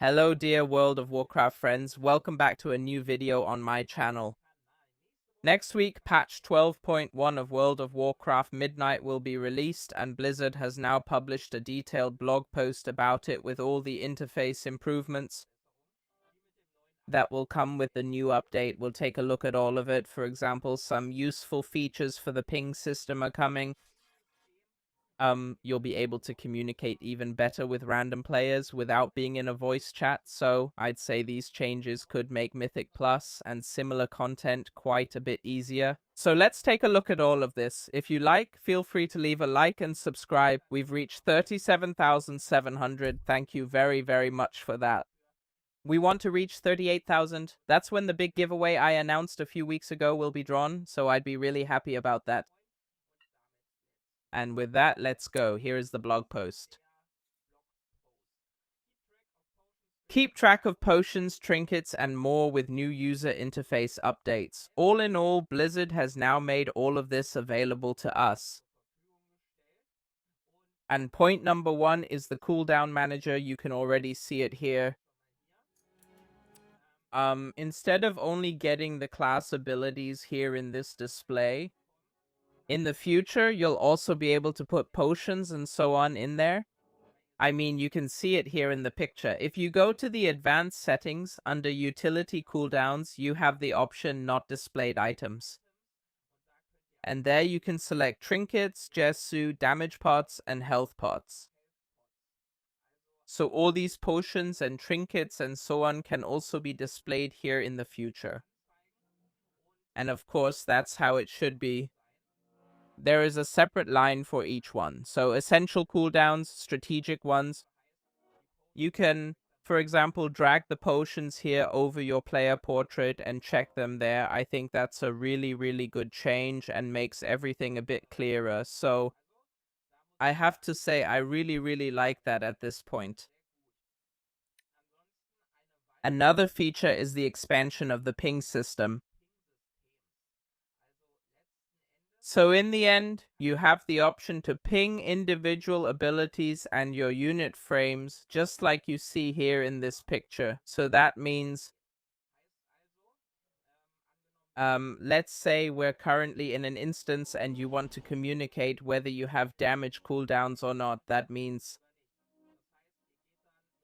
Hello dear World of Warcraft friends, welcome back to a new video on my channel. Next week, patch 12.1 of World of Warcraft Midnight will be released, and Blizzard has now published a detailed blog post about it with all the interface improvements that will come with the new update. We'll take a look at all of it. For example, some useful features for the ping system are coming. You'll be able to communicate even better with random players without being in a voice chat, so I'd say these changes could make Mythic Plus and similar content quite a bit easier. So let's take a look at all of this. If you like, feel free to leave a like and subscribe. We've reached 37,700. Thank you very, very much for that. We want to reach 38,000. That's when the big giveaway I announced a few weeks ago will be drawn, so I'd be really happy about that. And with that, let's go. Here is the blog post. Keep track of potions, trinkets, and more with new user interface updates. All in all, Blizzard has now made all of this available to us. And point number 1 is the cooldown manager. You can already see it here. Instead of only getting the class abilities here in this display, in the future, you'll also be able to put potions and so on in there. I mean, you can see it here in the picture. If you go to the advanced settings under utility cooldowns, you have the option not displayed items. And there you can select trinkets, Jesu, damage pots, and health pots. So all these potions and trinkets and so on can also be displayed here in the future. And of course, that's how it should be. There is a separate line for each one. So essential cooldowns, strategic ones. You can, for example, drag the potions here over your player portrait and check them there. I think that's a really, really good change and makes everything a bit clearer. So I have to say I really, really like that at this point. Another feature is the expansion of the ping system. So in the end, you have the option to ping individual abilities and your unit frames, just like you see here in this picture. So that means, let's say we're currently in an instance and you want to communicate whether you have damage cooldowns or not. That means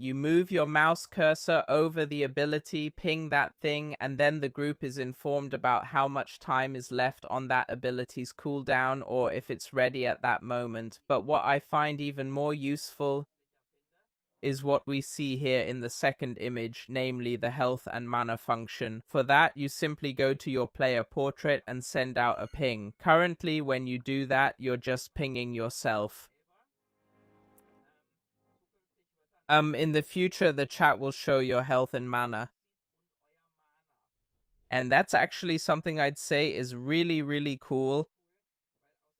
you move your mouse cursor over the ability, ping that thing, and then the group is informed about how much time is left on that ability's cooldown or if it's ready at that moment. But what I find even more useful is what we see here in the second image, namely the health and mana function. For that, you simply go to your player portrait and send out a ping. Currently, when you do that, you're just pinging yourself. In the future, the chat will show your health and mana. And that's actually something I'd say is really, really cool.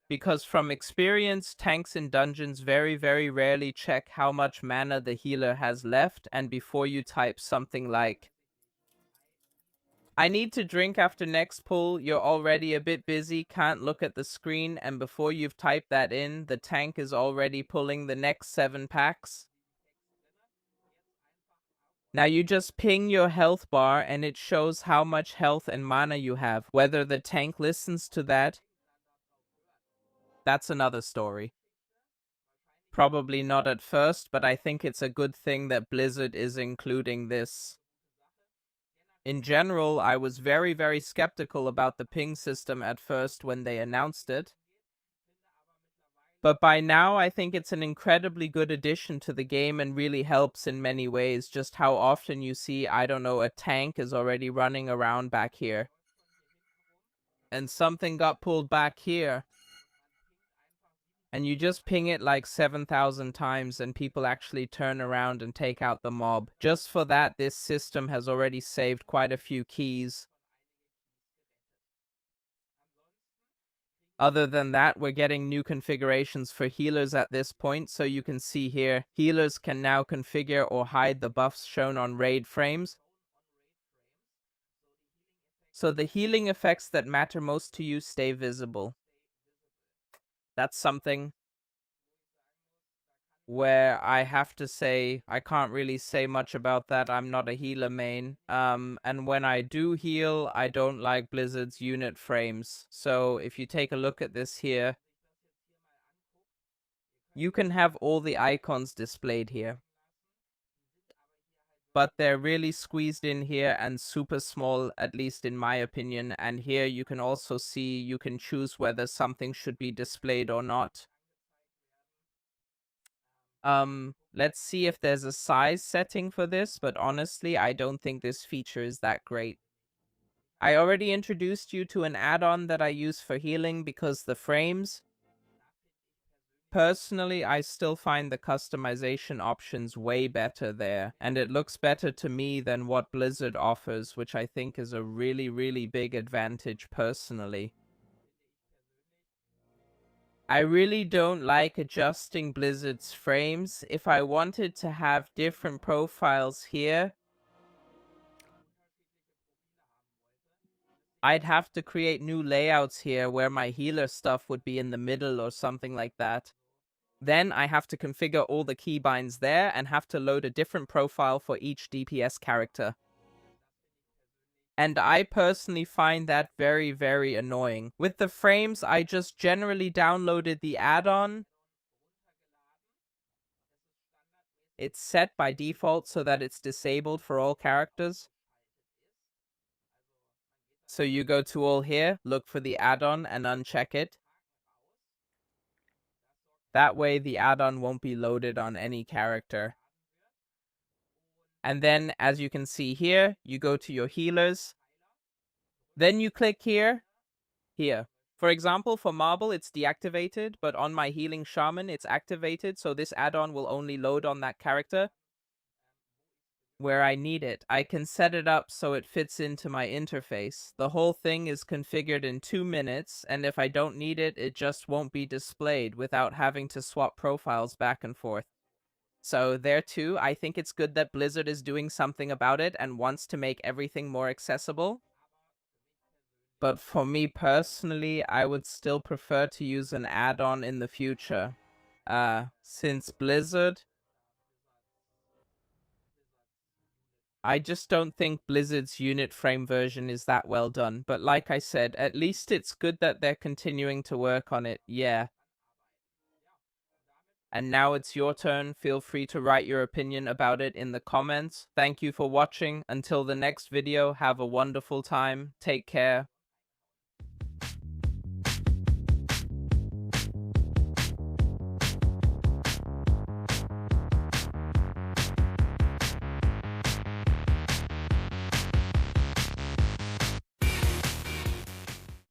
Because from experience, tanks in dungeons very, very rarely check how much mana the healer has left. And before you type something like, I need to drink after next pull, you're already a bit busy, can't look at the screen. And before you've typed that in, the tank is already pulling the next 7 packs. Now you just ping your health bar and it shows how much health and mana you have. Whether the tank listens to that, that's another story. Probably not at first, but I think it's a good thing that Blizzard is including this. In general, I was very, very skeptical about the ping system at first when they announced it. But by now, I think it's an incredibly good addition to the game and really helps in many ways. Just how often you see, I don't know, a tank is already running around back here. And something got pulled back here. And you just ping it like 7,000 times and people actually turn around and take out the mob. Just for that, this system has already saved quite a few keys. Other than that, we're getting new configurations for healers at this point, so you can see here, healers can now configure or hide the buffs shown on raid frames. So the healing effects that matter most to you stay visible. That's something where I have to say I can't really say much about that. I'm not a healer main. And when I do heal, I don't like Blizzard's unit frames. So if you take a look at this here, you can have all the icons displayed here. But they're really squeezed in here and super small, at least in my opinion. And here you can also see you can choose whether something should be displayed or not. Let's see if there's a size setting for this, but honestly, I don't think this feature is that great. I already introduced you to an add-on that I use for healing because the frames. Personally, I still find the customization options way better there, and it looks better to me than what Blizzard offers, which I think is a really, really big advantage personally. I really don't like adjusting Blizzard's frames. If I wanted to have different profiles here, I'd have to create new layouts here where my healer stuff would be in the middle or something like that. Then I have to configure all the keybinds there and have to load a different profile for each DPS character. And I personally find that very, very annoying. With the frames, I just generally downloaded the add-on. It's set by default so that it's disabled for all characters. So you go to all here, look for the add-on and uncheck it. That way the add-on won't be loaded on any character. And then, as you can see here, you go to your healers. Then you click here. For example, for Marble, it's deactivated, but on my Healing Shaman, it's activated, so this add-on will only load on that character where I need it. I can set it up so it fits into my interface. The whole thing is configured in 2 minutes, and if I don't need it, it just won't be displayed without having to swap profiles back and forth. So there too, I think it's good that Blizzard is doing something about it and wants to make everything more accessible. But for me personally, I would still prefer to use an add-on in the future. Since Blizzard, I just don't think Blizzard's unit frame version is that well done. But like I said, at least it's good that they're continuing to work on it, yeah. And now it's your turn. Feel free to write your opinion about it in the comments. Thank you for watching. Until the next video, have a wonderful time. Take care.